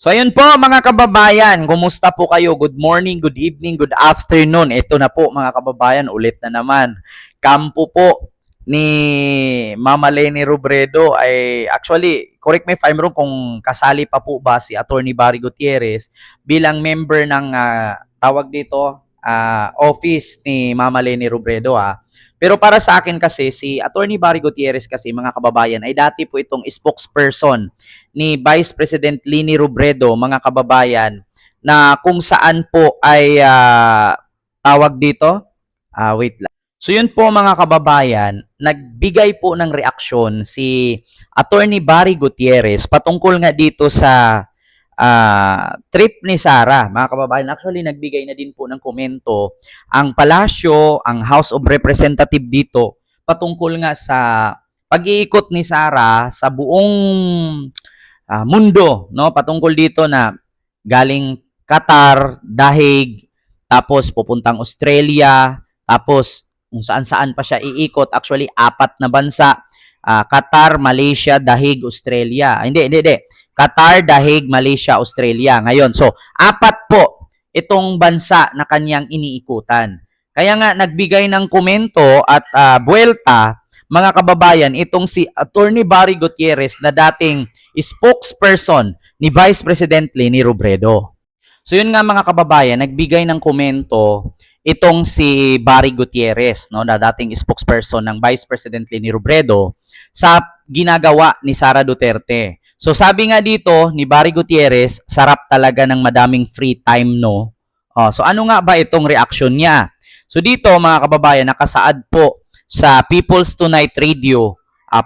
So ayun po mga kababayan, kumusta po kayo? Good morning, good evening, good afternoon. Ito na po mga kababayan, ulit na naman. Kampo po ni Mama Leni Robredo ay actually, correct me if I'm wrong kung kasali pa po ba si Attorney Barry Gutierrez bilang member ng tawag dito, office ni Mama Leni Robredo. Pero para sa akin kasi, si Attorney Barry Gutierrez kasi mga kababayan ay dati po itong spokesperson ni Vice President Leni Robredo, mga kababayan, na kung saan po ay tawag dito, wait lang. So yun po mga kababayan, nagbigay po ng reaksyon si Attorney Barry Gutierrez patungkol nga dito sa trip ni Sara. Mga kababayan, actually nagbigay na din po ng komento ang Palasyo, ang House of Representative dito patungkol nga sa pag-iikot ni Sara sa buong mundo, no? Patungkol dito na galing Qatar, Dahig, tapos pupuntang Australia, tapos kung saan-saan pa siya iikot. Actually, 4 na bansa. Qatar, Malaysia, Dahig, Australia. Hindi. Qatar, Dahig, Malaysia, Australia. Ngayon, so 4 po itong bansa na kanyang iniikutan. Kaya nga, nagbigay ng komento at buwelta, mga kababayan, itong si Attorney Barry Gutierrez na dating spokesperson ni Vice President Leni Robredo. So yun nga mga kababayan, nagbigay ng komento itong si Barry Gutierrez, no, na dating spokesperson ng Vice President Leni Robredo sa ginagawa ni Sara Duterte. So sabi nga dito ni Barry Gutierrez, sarap talaga ng madaming free time, no? So ano nga ba itong reaction niya? So dito mga kababayan, nakasaad po sa People's Tonight Radio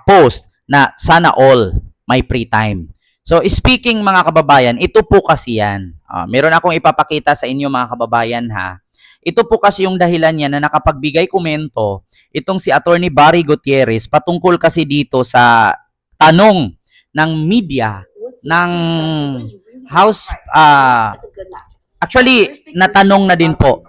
post na sana all may free time. So speaking mga kababayan, ito po kasi yan. Meron akong ipapakita sa inyo mga kababayan ha. Ito po kasi yung dahilan niya na nakapagbigay komento itong si Attorney Barry Gutierrez patungkol kasi dito sa tanong ng media ng House actually natanong na din po.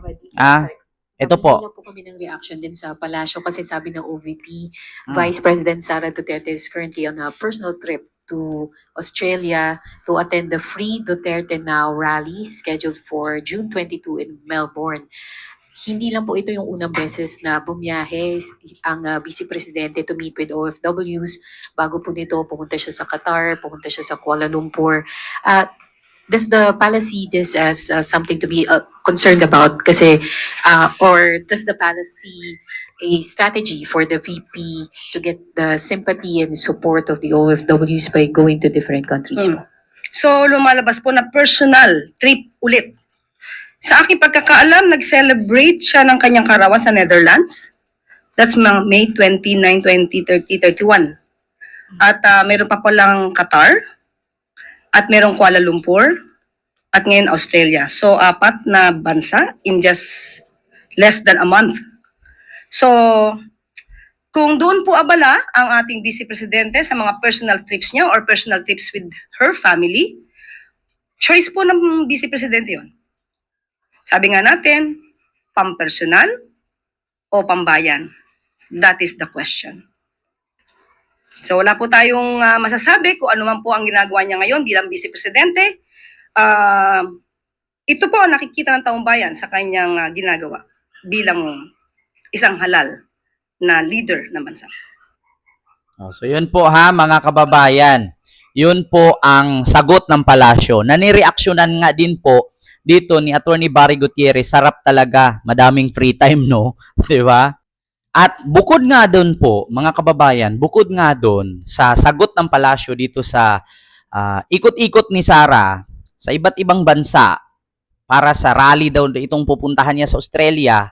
Ito po. Hindi lang po kami ng reaction din sa Palasyo kasi sabi ng OVP, Vice President Sara Duterte is currently on a personal trip to Australia to attend the Free Duterte Now rally scheduled for June 22 in Melbourne. Hindi lang po ito yung unang beses na bumiyahe ang Vice Presidente to meet with OFWs. Bago po nito, pumunta siya sa Qatar, pumunta siya sa Kuala Lumpur. Does the palace see this as something to be concerned about? Kasi, or does the palace see a strategy for the VP to get the sympathy and support of the OFWs by going to different countries? So, lumalabas po na personal trip ulit. Sa aking pagkakaalam, nag-celebrate siya ng kanyang karawan sa Netherlands. That's May 29, 20, 30, 31. At meron pa palang Qatar. At merong Kuala Lumpur, at ngayon Australia. So, 4 na bansa in just less than a month. So, kung doon po abala ang ating Vice Presidente sa mga personal trips niya or personal trips with her family, choice po ng Vice Presidente yun. Sabi nga natin, pampersonal o pambayan? That is the question. So wala po tayong masasabi kung ano man po ang ginagawa niya ngayon bilang Vice Presidente. Ito po ang nakikita ng taong bayan sa kanyang ginagawa bilang isang halal na leader ng bansa. So yun po ha mga kababayan. Yun po ang sagot ng Palasyo. Nanireaksyonan nga din po dito ni Attorney Barry Gutierrez, sarap talaga, madaming free time, no? 'Di ba? At bukod nga doon po, mga kababayan, bukod nga doon sa sagot ng Palasyo dito sa ikot-ikot ni Sara sa iba't ibang bansa para sa rally daw itong pupuntahan niya sa Australia,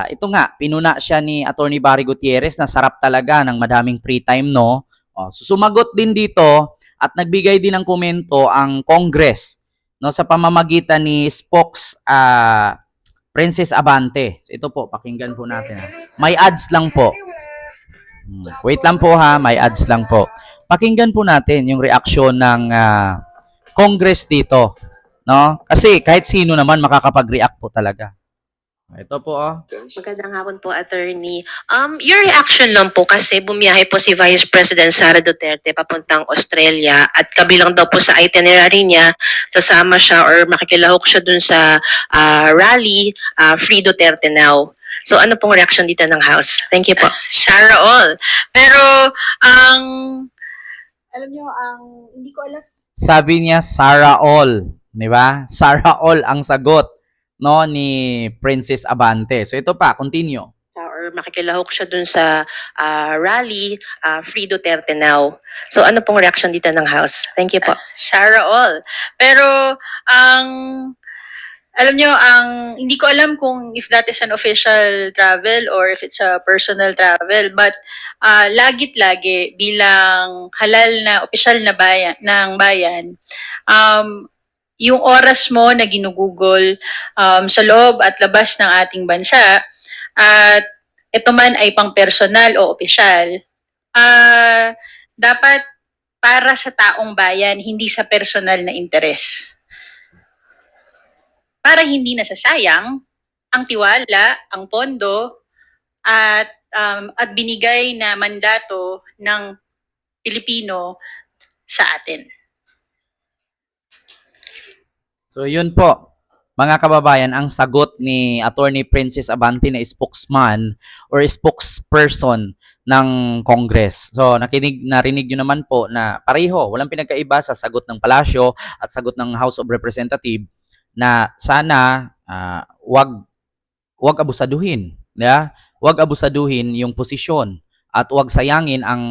ito nga, pinuna siya ni Attorney Barry Gutierrez na sarap talaga ng madaming free time, no? So sumagot din dito at nagbigay din ng komento ang Congress, no, sa pamamagitan ni Princess Abante. Ito po, pakinggan po natin. May ads lang po. Wait lang po ha, may ads lang po. Pakinggan po natin yung reaksyon ng Congress dito, no? Kasi kahit sino naman makakapag-react po talaga. Ito po, oh. Magandang hapon po, attorney. Your reaction lang po kasi bumiyahe po si Vice President Sara Duterte papuntang Australia at kabilang daw po sa itinerary niya, sasama siya or makikilahok siya dun sa rally, Free Duterte Now. So ano pong reaction dito ng House? Thank you po. Sarah all. Pero alam niyo, hindi ko alam. Sabi niya, Sarah all. Di ba? Sarah all ang sagot, no, ni Princess Abante. So ito pa, continue. Or makikilahok siya dun sa rally, Free Duterte Now. So ano pong reaction dito ng House? Thank you po. Sarah all. Pero alam nyo, hindi ko alam kung if that is an official travel or if it's a personal travel, but lagit lagi bilang halal na opisyal na bayan, ng bayan, yung oras mo na ginugugol sa loob at labas ng ating bansa, at ito man ay pang personal o opisyal, dapat para sa taong bayan, hindi sa personal na interes. Para hindi nasasayang ang tiwala, ang pondo, at binigay na mandato ng Pilipino sa atin. So yun po, mga kababayan, ang sagot ni Attorney Princess Abante na spokesman or spokesperson ng Congress. So narinig nyo naman po na pareho, walang pinagkaiba sa sagot ng Palasyo at sagot ng House of Representatives na sana wag abusaduhin, yeah? Wag abusaduhin yung posisyon at wag sayangin ang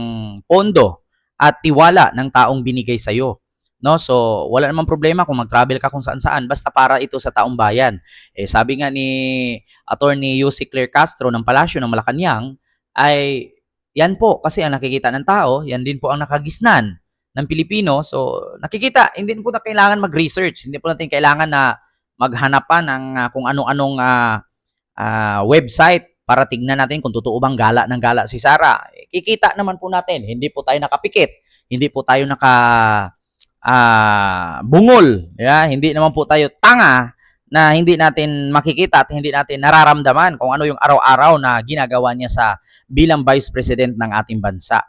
pondo at tiwala ng taong binigay sa iyo. No, so wala namang problema kung mag-travel ka kung saan-saan basta para ito sa taong bayan. Eh sabi nga ni Attorney Yussi Claire Castro ng Palasyo ng Malacanang ay yan po kasi ang nakikita ng tao, yan din po ang nakagisnan ng Pilipino. So nakikita, hindi po na kailangan mag-research, hindi po natin kailangan na maghanap pa ng kung anong-anong website para tignan natin kung totoo bang gala ng gala si Sara. Kikita naman po natin, hindi po tayo nakapikit, hindi po tayo bungol, yeah? Hindi naman po tayo tanga na hindi natin makikita at hindi natin nararamdaman kung ano yung araw-araw na ginagawa niya sa bilang Vice President ng ating bansa.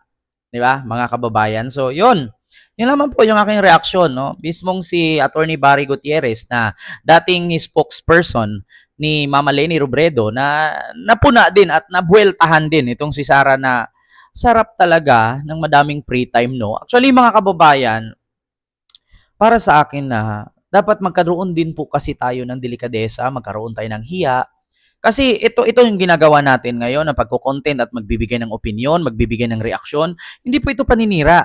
Di ba, mga kababayan? So, yun naman po yung aking reaksyon, no? Mismong si Attorney Barry Gutierrez na dating spokesperson ni Mama Leni Robredo na napuna din at nabueltahan din itong si Sara na sarap talaga ng madaming free time, no? Actually, mga kababayan, para sa akin na dapat magkaroon din po kasi tayo ng delikadesa, magkaroon tayo ng hiya. Kasi ito yung ginagawa natin ngayon na pagko-content at magbibigay ng opinion, magbibigay ng reaksyon. Hindi po ito paninira.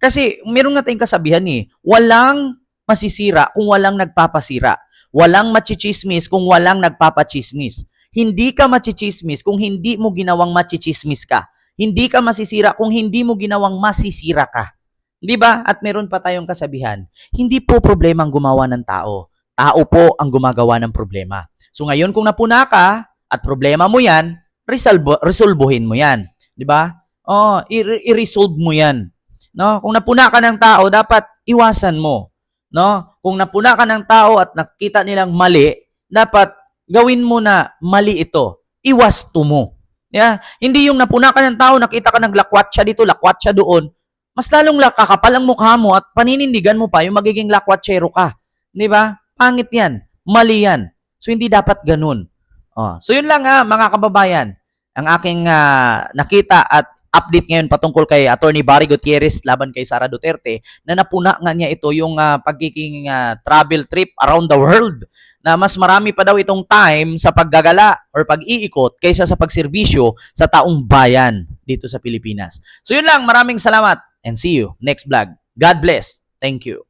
Kasi meron nga tayong kasabihan walang masisira kung walang nagpapasira. Walang machichismis kung walang nagpapachismis. Hindi ka machichismis kung hindi mo ginawang machichismis ka. Hindi ka masisira kung hindi mo ginawang masisira ka. Di ba? At meron pa tayong kasabihan, hindi po problema ang gumawa ng tao. Tao po ang gumagawa ng problema. So ngayon kung napuna ka at problema mo yan, resolbuhin mo yan. Di ba? I-resolve mo yan. No? Kung napuna ka ng tao, dapat iwasan mo. No? Kung napuna ka ng tao at nakita nilang mali, dapat gawin mo na mali ito. Iwasto mo. Yeah? Hindi yung napuna ka ng tao, nakita ka ng lakwat siya dito, lakwat siya doon, mas lalong kakapal ang mukha mo at paninindigan mo pa yung magiging lakwatsero ka. Di ba? Pangit yan. Mali yan. So, hindi dapat ganun. So, yun lang mga kababayan. Ang aking nakita at update ngayon patungkol kay Attorney Barry Gutierrez laban kay Sara Duterte na napuna nga niya ito yung pagiging travel trip around the world na mas marami pa daw itong time sa paggagala or pag-iikot kaysa sa pagserbisyo sa taong bayan dito sa Pilipinas. So, yun lang. Maraming salamat and see you next vlog. God bless. Thank you.